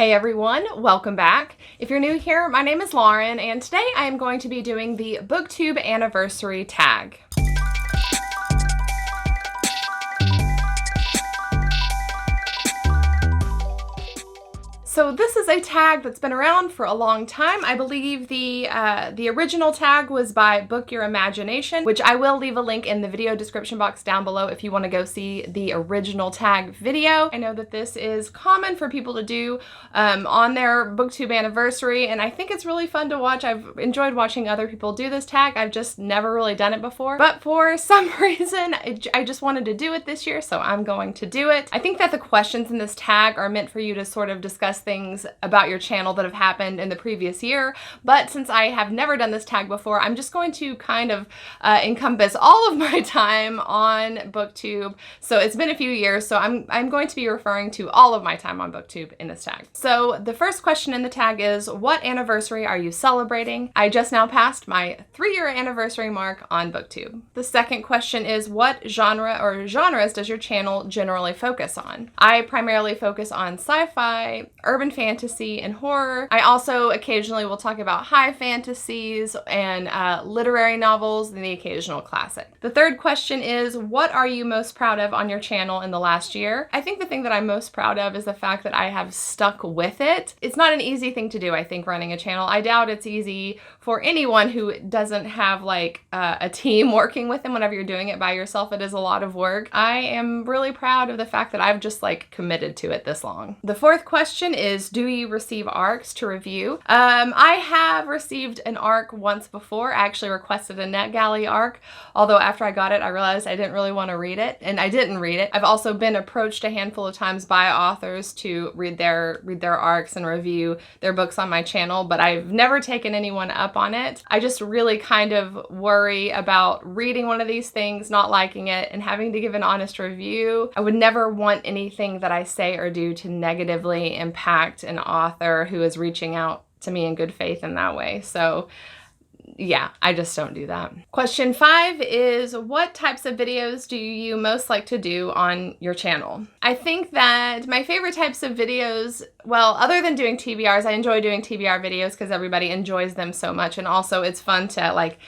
Hey everyone, welcome back. If you're new here, my name is Lauren, and today I am going to be doing the BookTube anniversary tag. So this is a tag that's been around for a long time. I believe the original tag was by Book Your Imagination, which I will leave a link in the video description box down below if you want to go see the original tag video. I know that this is common for people to do on their BookTube anniversary, and I think it's really fun to watch. I've enjoyed watching other people do this tag. I've just never really done it before, but for some reason I just wanted to do it this year, so I'm going to do it. I think that the questions in this tag are meant for you to sort of discuss things about your channel that have happened in the previous year, but since I have never done this tag before, I'm just going to kind of encompass all of my time on BookTube. So it's been a few years, so I'm going to be referring to all of my time on BookTube in this tag. So the first question in the tag is, what anniversary are you celebrating? I just now passed my 3-year anniversary mark on BookTube. The second question is, what genre or genres does your channel generally focus on? I primarily focus on sci-fi, urban fantasy, and horror. I also occasionally will talk about high fantasies and literary novels and the occasional classic. The third question is, what are you most proud of on your channel in the last year? I think the thing that I'm most proud of is the fact that I have stuck with it. It's not an easy thing to do, I think, running a channel. I doubt it's easy for anyone who doesn't have like a team working with them. Whenever you're doing it by yourself, it is a lot of work. I am really proud of the fact that I've just like committed to it this long. The fourth question is, do you receive ARCs to review? I have received an ARC once before. I actually requested a NetGalley ARC, although after I got it, I realized I didn't really want to read it, and I didn't read it. I've also been approached a handful of times by authors to read their ARCs and review their books on my channel, but I've never taken anyone up on it. I just really kind of worry about reading one of these things, not liking it, and having to give an honest review. I would never want anything that I say or do to negatively impact an author who is reaching out to me in good faith in that way. So yeah, I just don't do that. Question 5 is, what types of videos do you most like to do on your channel? I think that my favorite types of videos, well, other than doing TBRs, I enjoy doing TBR videos because everybody enjoys them so much, and also it's fun to like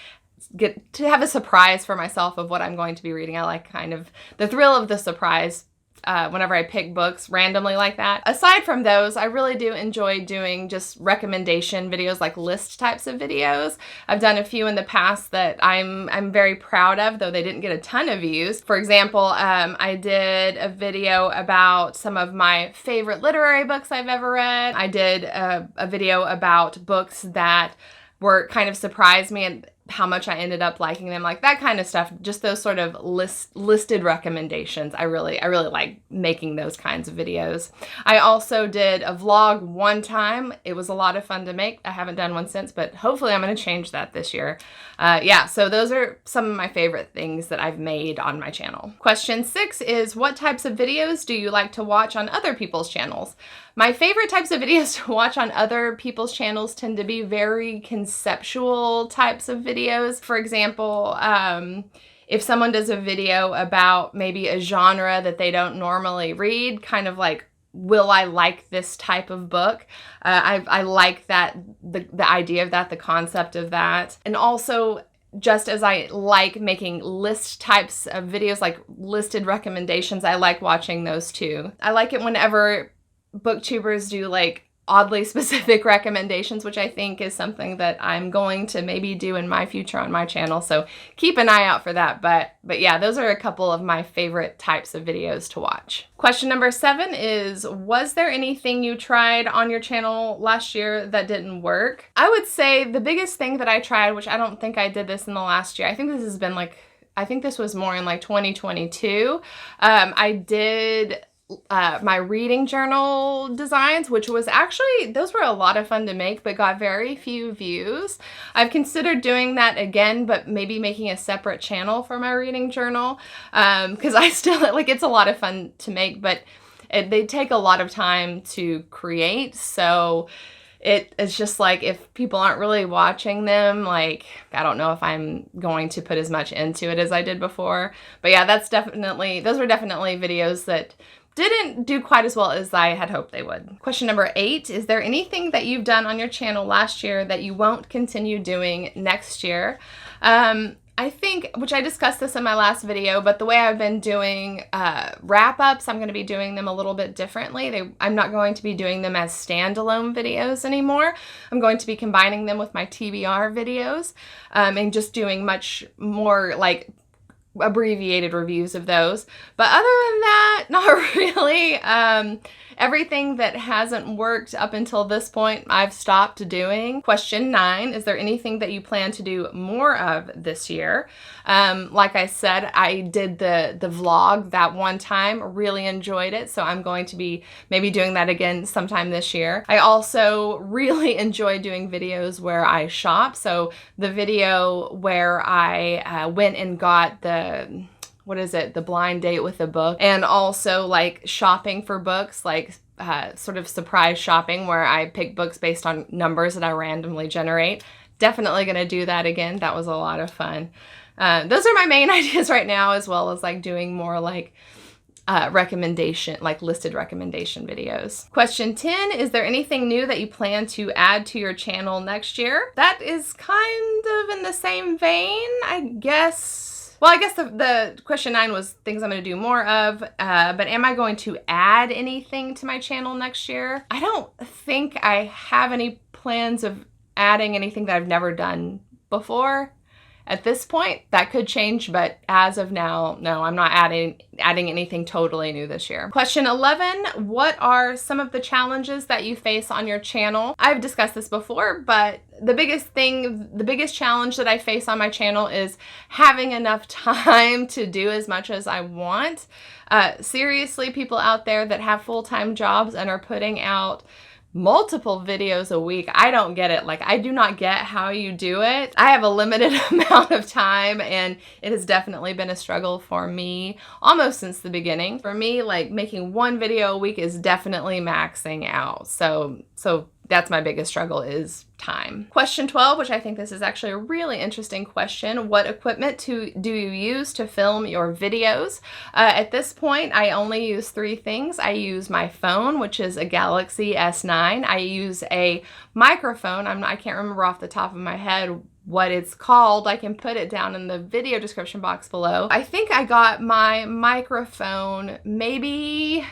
get to have a surprise for myself of what I'm going to be reading. I like kind of the thrill of the surprise whenever I pick books randomly like that. Aside from those, I really do enjoy doing just recommendation videos, like list types of videos. I've done a few in the past that I'm very proud of, though they didn't get a ton of views. For example, I did a video about some of my favorite literary books I've ever read. I did a video about books that were kind of surprised me and how much I ended up liking them, like that kind of stuff. Just those sort of listed recommendations. I really like making those kinds of videos. I also did a vlog one time. It was a lot of fun to make. I haven't done one since, but hopefully I'm going to change that this year. Yeah, so those are some of my favorite things that I've made on my channel. Question 6 is, what types of videos do you like to watch on other people's channels? My favorite types of videos to watch on other people's channels tend to be very conceptual types of videos. For example, if someone does a video about maybe a genre that they don't normally read, kind of like, will I like this type of book? I like that, the idea of that, the concept of that. And also, just as I like making list types of videos, like listed recommendations, I like watching those too. I like it whenever booktubers do like oddly specific recommendations, which I think is something that I'm going to maybe do in my future on my channel, so keep an eye out for that. But yeah, those are a couple of my favorite types of videos to watch. Question number 7 is, was there anything you tried on your channel last year that didn't work? I would say the biggest thing that I tried, which I don't think I did this in the last year, I think this was more in like 2022. I did my reading journal designs, which was actually, those were a lot of fun to make, but got very few views. I've considered doing that again, but maybe making a separate channel for my reading journal, because I still, like, it's a lot of fun to make, but they take a lot of time to create, so it's just like, if people aren't really watching them, like, I don't know if I'm going to put as much into it as I did before. But yeah, those were definitely videos that didn't do quite as well as I had hoped they would. Question number 8, is there anything that you've done on your channel last year that you won't continue doing next year? I think, which I discussed this in my last video, but the way I've been doing wrap-ups, I'm going to be doing them a little bit differently. I'm not going to be doing them as standalone videos anymore. I'm going to be combining them with my TBR videos and just doing much more like abbreviated reviews of those. But other than that, not really. Everything that hasn't worked up until this point, I've stopped doing. Question 9, is there anything that you plan to do more of this year? Like I said, I did the vlog that one time, really enjoyed it, so I'm going to be maybe doing that again sometime this year. I also really enjoy doing videos where I shop, so the video where I went and got the blind date with a book, and also like shopping for books, like sort of surprise shopping where I pick books based on numbers that I randomly generate. Definitely gonna do that again. That was a lot of fun. Those are my main ideas right now, as well as like doing more like listed recommendation videos. Question 10, is there anything new that you plan to add to your channel next year? That is kind of in the same vein, I guess. Well, I guess the question 9 was things I'm going to do more of, but am I going to add anything to my channel next year? I don't think I have any plans of adding anything that I've never done before. At this point, that could change, but as of now, no, I'm not adding anything totally new this year. Question 11, what are some of the challenges that you face on your channel? I've discussed this before, but the biggest challenge that I face on my channel is having enough time to do as much as I want. Seriously, people out there that have full-time jobs and are putting out multiple videos a week, I don't get it. Like, I do not get how you do it. I have a limited amount of time, and it has definitely been a struggle for me almost since the beginning. For me, like, making one video a week is definitely maxing out. So that's my biggest struggle, is time. Question 12, which I think this is actually a really interesting question. What equipment do you use to film your videos? At this point, I only use 3 things. I use my phone, which is a Galaxy S9. I use a microphone. I can't remember off the top of my head what it's called. I can put it down in the video description box below. I think I got my microphone maybe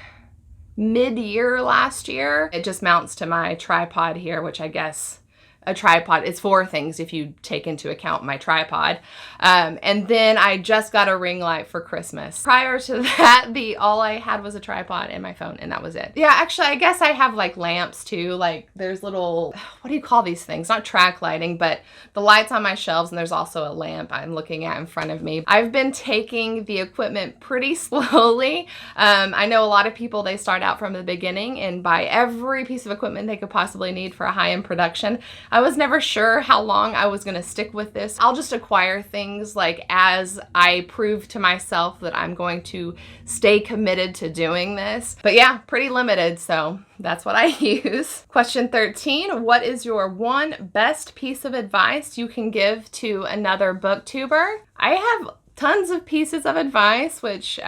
mid-year last year. It just mounts to my tripod here, which I guess a tripod, it's 4 things if you take into account my tripod. And then I just got a ring light for Christmas. Prior to that, all I had was a tripod and my phone, and that was it. Yeah, actually, I guess I have like lamps too. Like, there's little, what do you call these things? Not track lighting, but the lights on my shelves, and there's also a lamp I'm looking at in front of me. I've been taking the equipment pretty slowly. I know a lot of people, they start out from the beginning and buy every piece of equipment they could possibly need for a high-end production. I was never sure how long I was going to stick with this. I'll just acquire things like as I prove to myself that I'm going to stay committed to doing this. But yeah, pretty limited, so that's what I use. Question 13, what is your one best piece of advice you can give to another booktuber? I have tons of pieces of advice, which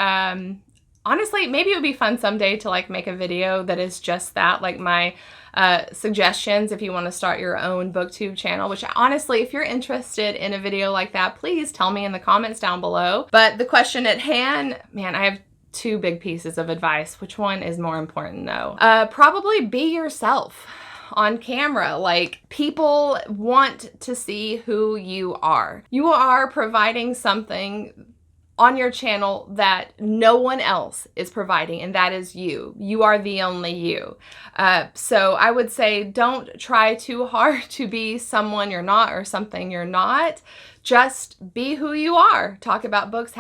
honestly, maybe it would be fun someday to like make a video that is just that, like my suggestions if you want to start your own BookTube channel, which honestly, if you're interested in a video like that, please tell me in the comments down below. But the question at hand, man, I have 2 big pieces of advice. Which one is more important though? Probably be yourself on camera. Like, people want to see who you are. You are providing something on your channel that no one else is providing, and that is you. You are the only you. So I would say don't try too hard to be someone you're not or something you're not. Just be who you are. Talk about books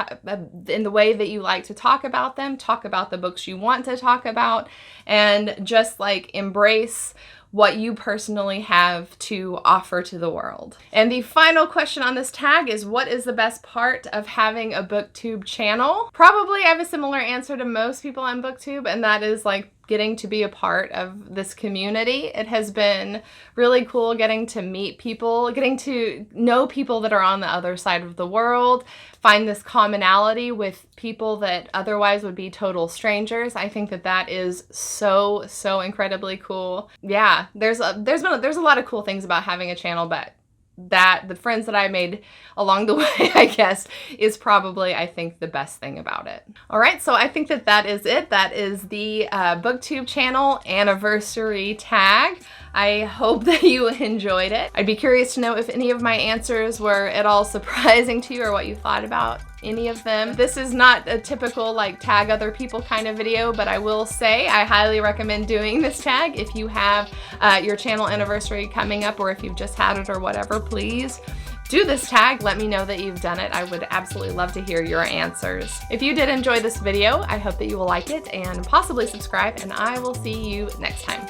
in the way that you like to talk about them. Talk about the books you want to talk about, and just like embrace what you personally have to offer to the world. And the final question on this tag is, what is the best part of having a BookTube channel? Probably I have a similar answer to most people on BookTube, and that is like getting to be a part of this community. It has been really cool getting to meet people, getting to know people that are on the other side of the world, find this commonality with people that otherwise would be total strangers. I think that that is so, so incredibly cool. Yeah, there's a lot of cool things about having a channel, but the friends that I made along the way, I guess, is probably, I think, the best thing about it. All right, so I think that that is it. That is the BookTube channel anniversary tag. I hope that you enjoyed it. I'd be curious to know if any of my answers were at all surprising to you or what you thought about any of them. This is not a typical like tag other people kind of video, but I will say I highly recommend doing this tag if you have your channel anniversary coming up, or if you've just had it or whatever. Please do this tag. Let me know that you've done it. I would absolutely love to hear your answers. If you did enjoy this video, I hope that you will like it and possibly subscribe, and I will see you next time.